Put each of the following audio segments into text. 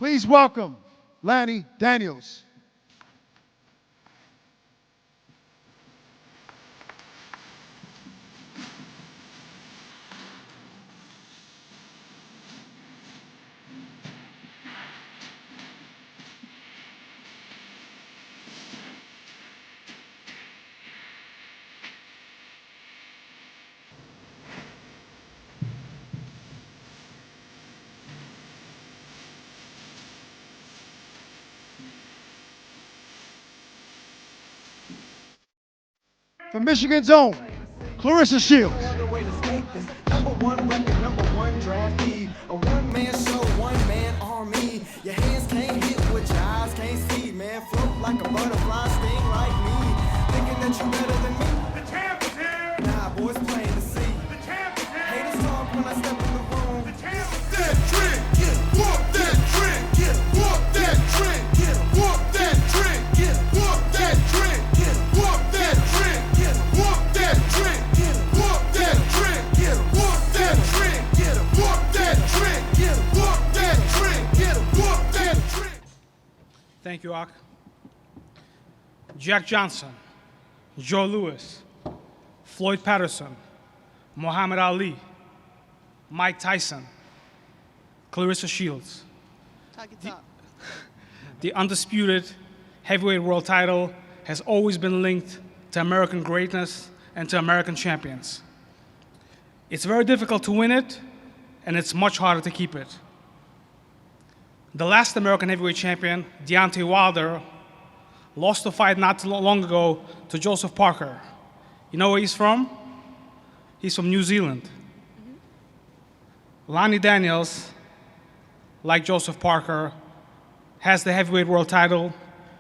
Please welcome Lanny Daniels. From Michigan's own, Claressa Shields. Number one record, number one draftee. A one-man show, one-man army. Your hands can't hit what your eyes can't see. Man, float like a butterfly, sting like me. Thinking that you better than me. The champ is here. Nah, boys, plain to see. The champ is here. Haters talk when I step in the room. The champ is here. That trend, get whoop that trend, get whoop that trend, get whoop that trend, get whoop that trend, get whoop that trend, get whoop that trend, get whoop that trend, get whoop that trend, get whoop that trend, get whoop that trend, get whoop that trend. Thank you, Ak. Jack Johnson, Joe Louis, Floyd Patterson, Muhammad Ali, Mike Tyson, Claressa Shields. The undisputed heavyweight world title has always been linked to American greatness and to American champions. It's very difficult to win it, and it's much harder to keep it. The last American heavyweight champion, Deontay Wilder, lost the fight not too long ago to Joseph Parker. You know where he's from? He's from New Zealand. Lani Daniels, like Joseph Parker, has the heavyweight world title.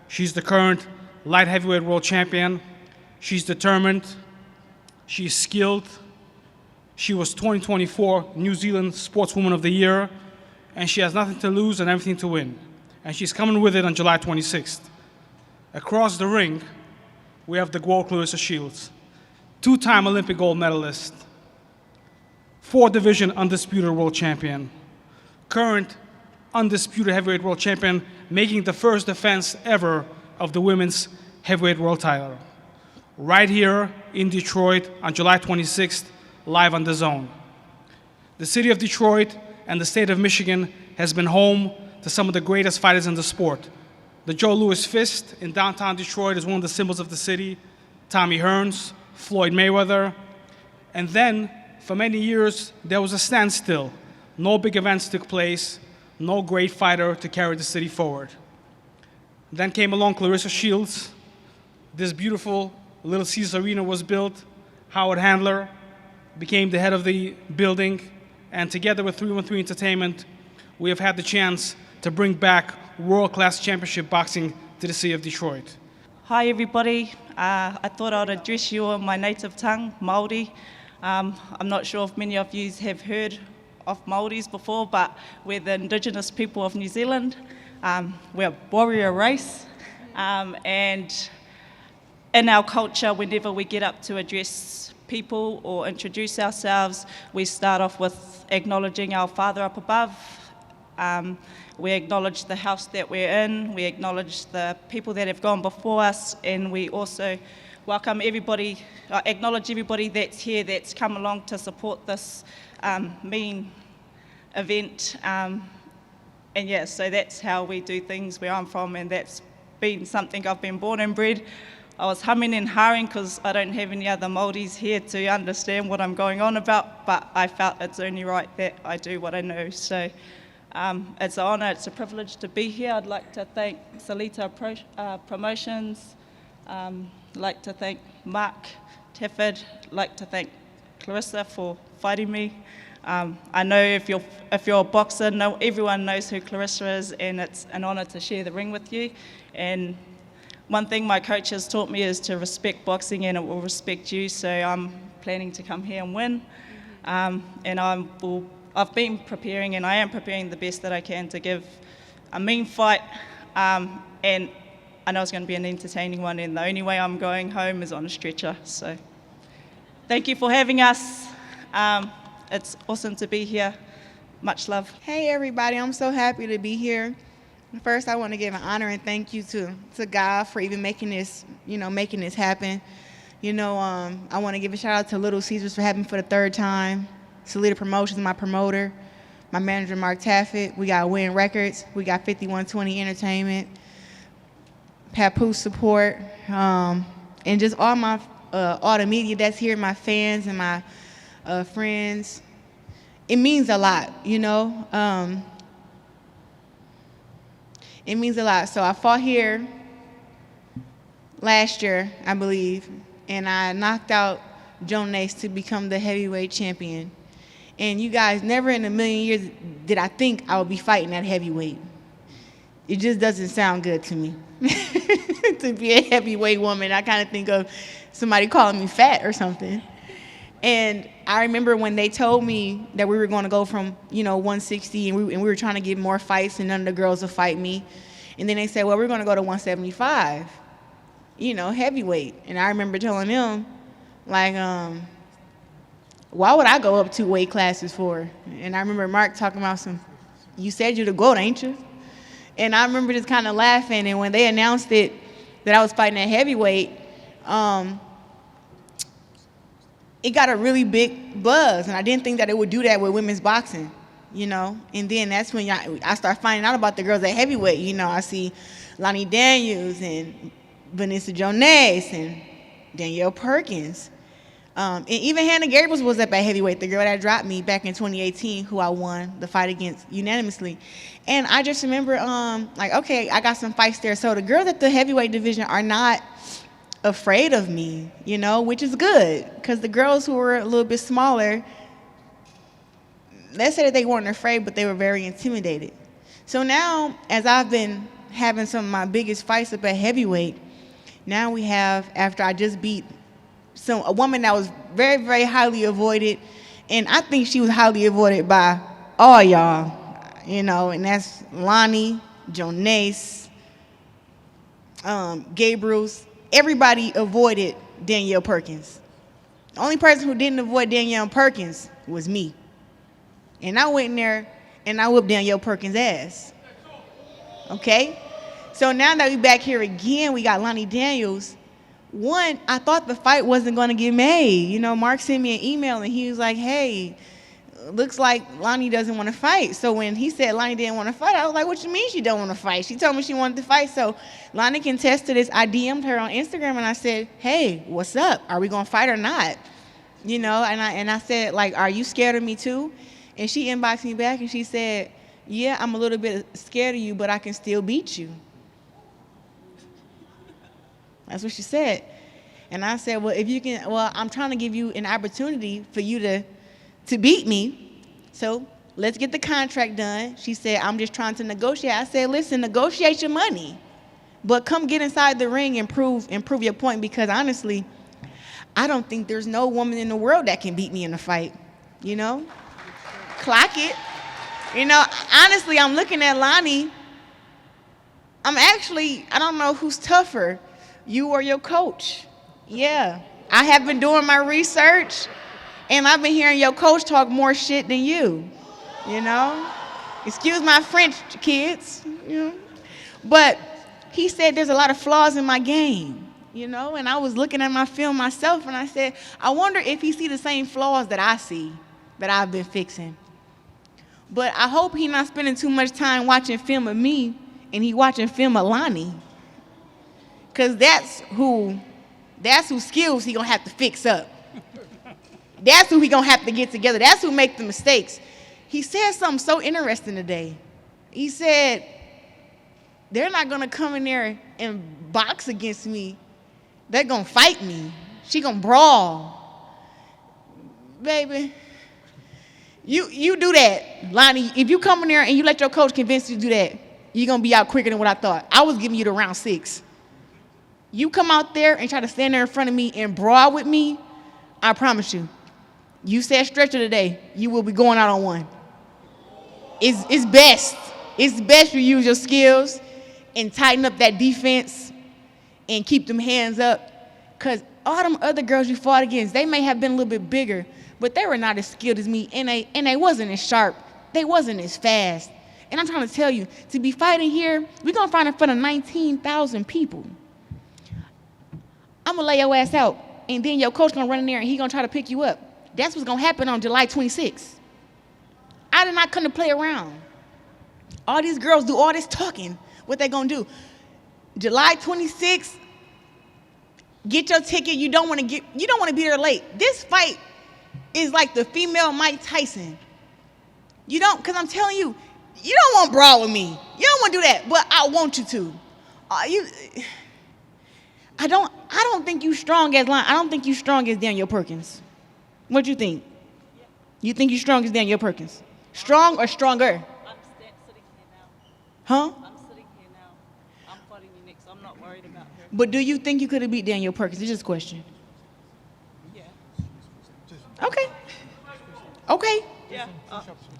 She's the current light heavyweight world champion. She's determined. She's skilled. She was 2024 New Zealand Sportswoman of the Year, and she has nothing to lose and everything to win. And she's coming with it on July 26th. Across the ring, we have the GWOAT Claressa Shields, two-time Olympic gold medalist, four-division undisputed world champion, current undisputed heavyweight world champion, making the first defense ever of the women's heavyweight world title. Right here in Detroit on July 26th, live on DAZN. The city of Detroit and the state of Michigan has been home to some of the greatest fighters in the sport. The Joe Louis Fist in downtown Detroit is one of the symbols of the city. Tommy Hearns, Floyd Mayweather. And then, for many years, there was a standstill. No big events took place, no great fighter to carry the city forward. Then came along Claressa Shields. This beautiful Little Caesars Arena was built. Howard Handler became the head of the building. And together with 313 Entertainment, we have had the chance to bring back world-class championship boxing to the city of Detroit. Hi everybody, I thought I'd address you in my native tongue, Māori. I'm not sure if many of you have heard of Māoris before, but we're the indigenous people of New Zealand. We're a warrior race, and in our culture, whenever we get up to address people or introduce ourselves, we start off with acknowledging our Father up above. We acknowledge the house that we're in, we acknowledge the people that have gone before us, and we also welcome everybody, acknowledge everybody that's here that's come along to support this mean event. And yeah, so that's how we do things where I'm from, and that's been something I've been born and bred. I was humming and hawing because I don't have any other Māoris here to understand what I'm going on about, but I felt it's only right that I do what I know. So it's an honour, it's a privilege to be here. I'd like to thank Salita Promotions, I'd like to thank Mark Tefford, I'd like to thank Claressa for fighting me. I know if you're a boxer, everyone knows who Claressa is, and it's an honour to share the ring with you. And one thing my coach has taught me is to respect boxing, and it will respect you, so I'm planning to come here and win. And I've been preparing, and I am preparing the best that I can to give a mean fight, and I know it's going to be an entertaining one, and the only way I'm going home is on a stretcher. So thank you for having us. It's awesome to be here. Much love. Hey everybody, I'm so happy to be here. First, I want to give an honor and thank you to God for even making this, making this happen. I want to give a shout out to Little Caesars for having me for the third time. Salita Promotions, my promoter. My manager, Mark Taffet. We got Win Records. We got 5120 Entertainment. Papoose support. And just all the media that's here, my fans and my friends. It means a lot, It means a lot. So I fought here last year, I believe, and I knocked out Jonas to become the heavyweight champion. And you guys, never in a million years did I think I would be fighting at heavyweight. It just doesn't sound good to me to be a heavyweight woman. I kind of think of somebody calling me fat or something. And I remember when they told me that we were going to go from, 160 and we were trying to get more fights and none of the girls would fight me. And then they said, well, we're going to go to 175, heavyweight. And I remember telling them, like, why would I go up 2 weight classes for? And I remember Mark talking about you said you're the GWOAT, ain't you? And I remember just kind of laughing. And when they announced it, that I was fighting at heavyweight, it got a really big buzz. And I didn't think that it would do that with women's boxing, And then that's when I start finding out about the girls at heavyweight. I see Lani Daniels and Vanessa Jones and Danielle Perkins. And even Hannah Gabriels was up at heavyweight, the girl that dropped me back in 2018, who I won the fight against unanimously. And I just remember, okay, I got some fights there. So the girls at the heavyweight division are not afraid of me, which is good. Because the girls who were a little bit smaller, let's say that they weren't afraid, but they were very intimidated. So now, as I've been having some of my biggest fights up at heavyweight, now we have, after I just beat a woman that was very, very highly avoided, and I think she was highly avoided by all y'all, and that's Lani, Jonas, Gabriels. Everybody avoided Danielle Perkins. The only person who didn't avoid Danielle Perkins was me. And I went in there and I whooped Danielle Perkins' ass. Okay? So now that we're back here again, we got Lani Daniels. One, I thought the fight wasn't going to get made. Mark sent me an email and he was like, hey, looks like Lani doesn't want to fight. So when he said Lani didn't want to fight, I was like, what you mean she don't want to fight? She told me she wanted to fight. So Lani can test to this. I DM'd her on Instagram and I said, hey, what's up? Are we going to fight or not? And I said, like, are you scared of me too? And she inboxed me back and she said, yeah, I'm a little bit scared of you, but I can still beat you. That's what she said. And I said, well, if you can, I'm trying to give you an opportunity for you to beat me. So let's get the contract done. She said, I'm just trying to negotiate. I said, listen, negotiate your money. But come get inside the ring and prove your point, because honestly, I don't think there's no woman in the world that can beat me in a fight, Clock it. Honestly, I'm looking at Lani. I don't know who's tougher, you or your coach. Yeah, I have been doing my research, and I've been hearing your coach talk more shit than you, Excuse my French, kids, But he said there's a lot of flaws in my game, and I was looking at my film myself, and I said, I wonder if he see the same flaws that I see, that I've been fixing. But I hope he's not spending too much time watching film of me, and he watching film of Lani. Because that's who skills he gonna have to fix up. That's who he gonna have to get together. That's who make the mistakes. He said something so interesting today. He said, they're not gonna come in there and box against me. They're gonna fight me. She gonna brawl. Baby, you do that, Lani. If you come in there and you let your coach convince you to do that, you're gonna be out quicker than what I thought. I was giving you the round 6. You come out there and try to stand there in front of me and brawl with me, I promise you. You said stretcher today, you will be going out on one. It's best. It's best you use your skills and tighten up that defense and keep them hands up. Because all them other girls you fought against, they may have been a little bit bigger, but they were not as skilled as me, and they wasn't as sharp. They wasn't as fast. And I'm trying to tell you, to be fighting here, we're going to fight in front of 19,000 people. I'm going to lay your ass out, and then your coach going to run in there, and he going to try to pick you up. That's what's going to happen on July 26th. I did not come to play around. All these girls do all this talking. What they going to do? July 26th, get your ticket. You don't want to be there late. This fight is like the female Mike Tyson. You don't, because I'm telling you, you don't want to brawl with me. You don't want to do that, but I want you to. I don't think you strong as Lani. I don't think you strong as Daniel Perkins. What do you think? You think you strong as Daniel Perkins? Strong or stronger? I'm sitting here now. Huh? I'm sitting here now. I'm fighting you next. I'm not worried about her. But do you think you could have beat Daniel Perkins? It's just a question. Yeah. Okay. Okay. Yeah.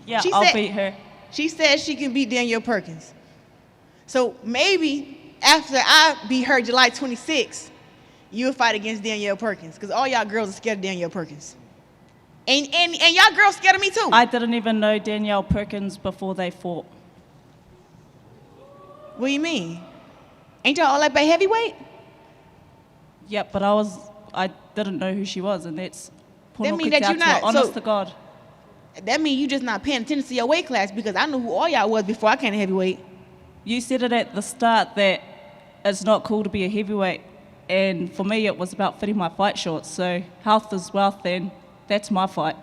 Yeah, She I'll said- beat her. She says she can beat Daniel Perkins. So maybe after I beat her July 26th, you'll fight against Danielle Perkins, because all y'all girls are scared of Danielle Perkins. And y'all girls scared of me too. I didn't even know Danielle Perkins before they fought. What do you mean? Ain't y'all all like by heavyweight? Yeah, but I didn't know who she was, and that's That mean that you not- honest so- to God. That means you just not paying attention to your weight class, because I knew who all y'all was before I came to heavyweight. You said it at the start that it's not cool to be a heavyweight, and for me it was about fitting my fight shorts. So health is wealth, and that's my fight.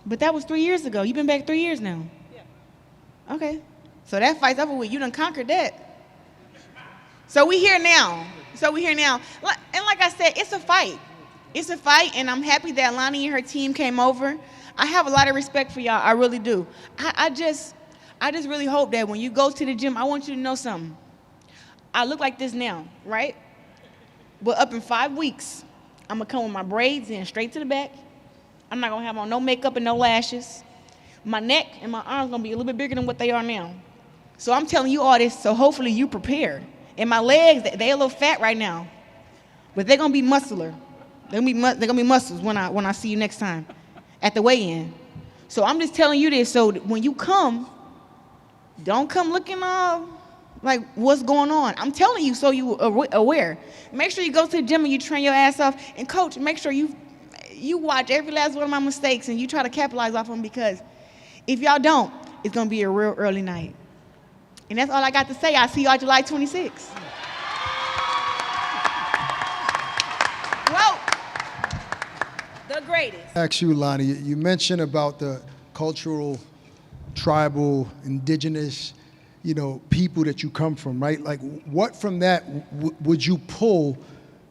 But that was 3 years ago. You've been back 3 years now. Yeah. Okay. So that fight's over with. You done conquered that. So we here now. And like I said, it's a fight. It's a fight, and I'm happy that Lani and her team came over. I have a lot of respect for y'all. I really do. I just really hope that when you go to the gym, I want you to know something. I look like this now, right? But up in 5 weeks, I'm going to come with my braids in straight to the back. I'm not going to have on no makeup and no lashes. My neck and my arms going to be a little bit bigger than what they are now. So I'm telling you all this, so hopefully you prepared. And my legs, they a little fat right now. But they're going to be muscular. They're going to be muscles when I see you next time at the weigh-in. So I'm just telling you this, so when you come, don't come looking like what's going on. I'm telling you so you aware. Make sure you go to the gym and you train your ass off. And coach, make sure you watch every last one of my mistakes and you try to capitalize off them, because if y'all don't, it's going to be a real early night. And that's all I got to say. I'll see y'all July 26th. Whoa. The greatest. Ask you, Lani, you mentioned about the cultural, tribal, indigenous, people that you come from, right? Like, what from that would you pull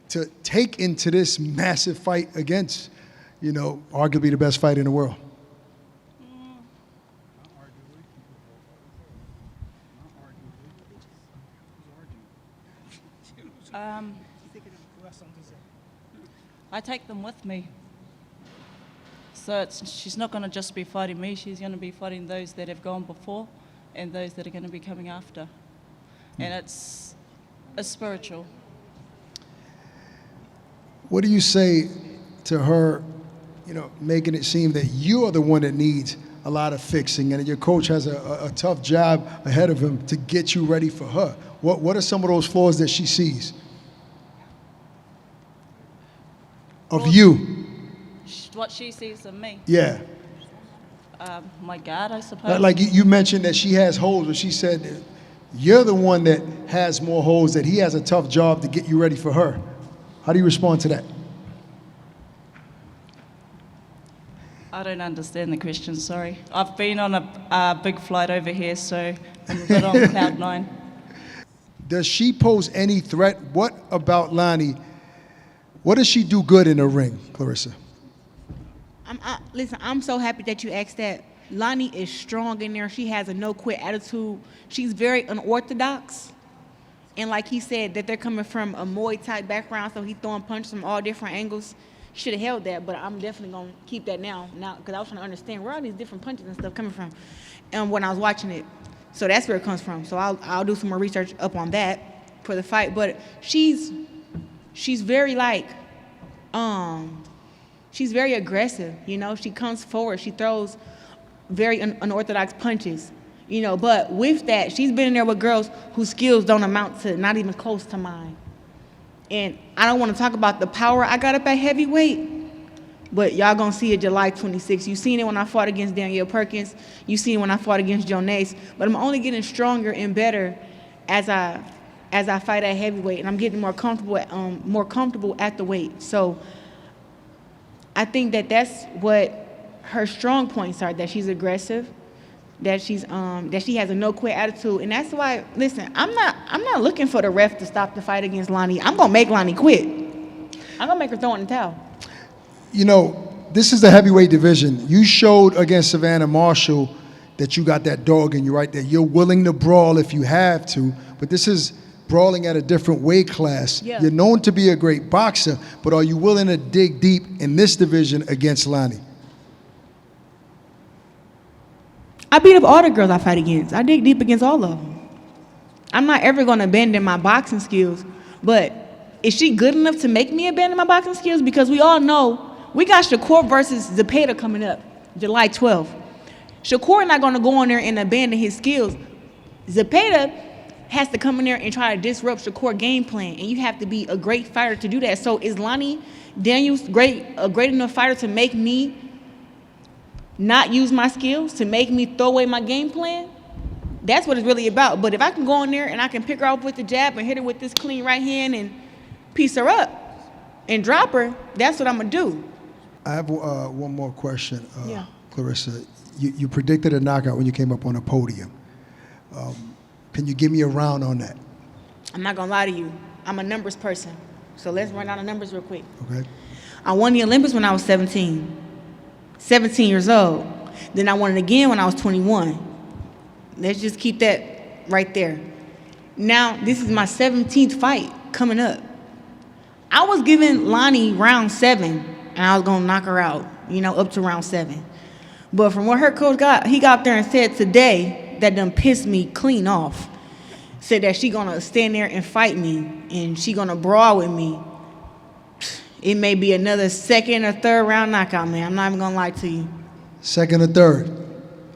to take into this massive fight against, arguably the best fight in the world? I take them with me. So she's not going to just be fighting me, she's going to be fighting those that have gone before and those that are going to be coming after. And it's spiritual. What do you say to her, making it seem that you're the one that needs a lot of fixing and that your coach has a tough job ahead of him to get you ready for her? What are some of those flaws that she sees of you? What she sees in me. Yeah. My God, I suppose. Like you mentioned that she has holes, but she said that you're the one that has more holes, that he has a tough job to get you ready for her. How do you respond to that? I don't understand the question, sorry. I've been on a big flight over here, so I'm a bit on cloud nine. Does she pose any threat? What about Lani? What does she do good in the ring, Claressa? Listen, I'm so happy that you asked that. Lani is strong in there. She has a no-quit attitude. She's very unorthodox. And like he said, that they're coming from a Muay Thai background, so he's throwing punches from all different angles. Should have held that, but I'm definitely going to keep that now, because I was trying to understand where all these different punches and stuff coming from when I was watching it. So that's where it comes from. So I'll do some more research up on that for the fight. But she's very she's very aggressive, She comes forward. She throws very unorthodox punches. You know, but with that, she's been in there with girls whose skills don't amount to not even close to mine. And I don't want to talk about the power I got up at heavyweight, but y'all gonna see it July 26th. You seen it when I fought against Danielle Perkins. You seen it when I fought against Jonace. But I'm only getting stronger and better as I fight at heavyweight, and I'm getting more comfortable at the weight. So I think that that's what her strong points are, that she's aggressive, that she has a no quit attitude. And that's why, listen, I'm not looking for the ref to stop the fight against Lani. I'm gonna make Lani quit. I'm gonna make her throw in the towel. You know, this is the heavyweight division. You showed against Savannah Marshall that you got that dog in you, right? That you're willing to brawl if you have to, but this is brawling at a different weight class. Yeah. You're known to be a great boxer, but are you willing to dig deep in this division against Lani? I beat up all the girls I fight against. I dig deep against all of them. I'm not ever gonna abandon my boxing skills, but is she good enough to make me abandon my boxing skills? Because we all know we got Shakur versus Zepeda coming up July 12th. Shakur not gonna go in there and abandon his skills. Zepeda has to come in there and try to disrupt Shakur's game plan, and you have to be a great fighter to do that. So is Lani Daniels a great enough fighter to make me not use my skills, to make me throw away my game plan? That's what it's really about. But if I can go in there and I can pick her off with the jab and hit her with this clean right hand and piece her up and drop her, that's what I'm gonna do. I have one more question, Yeah. Claressa. You predicted a knockout when you came up on a podium. Can you give me a round on that? I'm not gonna lie to you. I'm a numbers person. So let's run down the numbers real quick. Okay. I won the Olympics when I was 17 years old. Then I won it again when I was 21. Let's just keep that right there. Now, this is my 17th fight coming up. I was giving Lani round 7, and I was going to knock her out, you know, up to round 7. But from what her coach got, he got up there and said today, that done pissed me clean off. Said that she going to stand there and fight me, and she going to brawl with me. It may be another second or third round knockout, man. I'm not even going to lie to you. Second or third?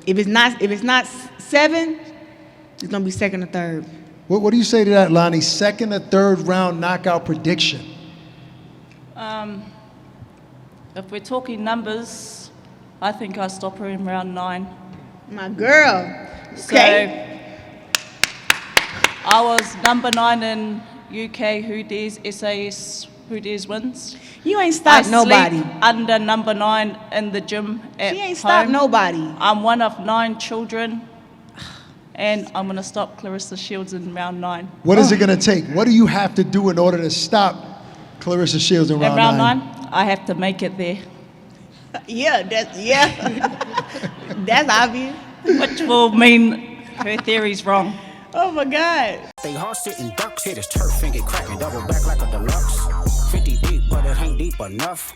If it's not 7, it's going to be second or third. What do you say to that, Lani? Second or third round knockout prediction? If we're talking numbers, I think I stop her in round 9. My girl. Okay. So I was number 9 in UK Who Dares SAS Who Dares wins. You ain't stopped nobody. Sleep under number 9 in the gym at She ain't home. stopped nobody. I'm one of 9 children, and I'm gonna stop Claressa Shields in round 9. What is it going to take? What do you have to do in order to stop Claressa Shields in round 9? In round 9, I have to make it there, Yeah, that's obvious. which will mean her theory's wrong. Oh my God. They hard sitting ducks, hit his turf and get cracking, double back like a deluxe. 50 deep, but it ain't deep enough.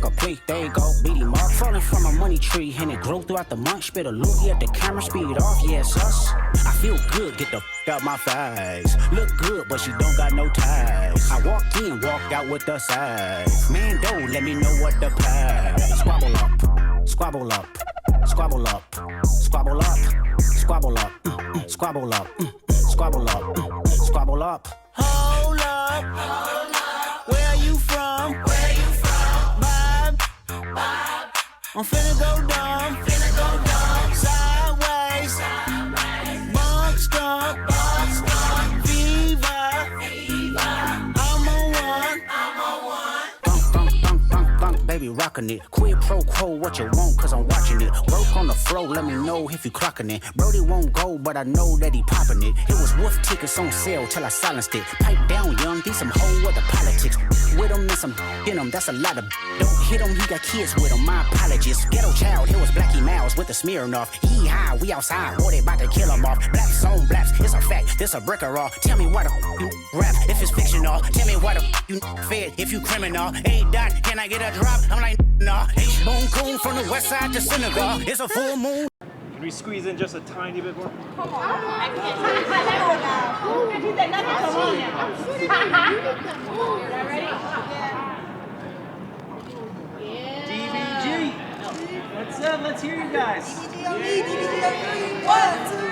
Complete, there you go, beat him up. Falling from a money tree, and it grew throughout the month. Spit a loogie at the camera, speed off, yes, us. I feel good, get the out my thighs. Look good, but she don't got no ties. I walked in, walked out with the size. Man, don't let me know what the prize. Squabble up, squabble up, squabble up, squabble up, squabble up, squabble up, squabble up, squabble up. Hold up, where you from? Where you from? Bob, I'm finna go dumb, sideways, bunk skunk, fever, I'm on one. Thunk, baby, rockin' it. Quid pro quo, what you want, cause I'm watching it. Broke on the floor, let me know if you clocking it. Brody won't go, but I know that he popping it. It was wolf tickets on sale till I silenced it. Pipe down, young, these some whole other politics. With him and some in him, that's a lot of. Don't hit him, he got kids with him, my apologies. Ghetto child, here was Blackie Miles with the Smirnoff. He high, we outside, boy, they about to kill him off. Blaps on blaps, it's a fact, this a brick or all. Tell me why the you rap if it's fictional. Tell me why the you fed if you criminal. Hey, Dot, can I get a drop? I'm like, nah. H-Bone Coon from the west side to Senegal. It's a full moon. Can we squeeze in just a tiny bit more? DBG. What's up? Let's hear you guys. 1, 2,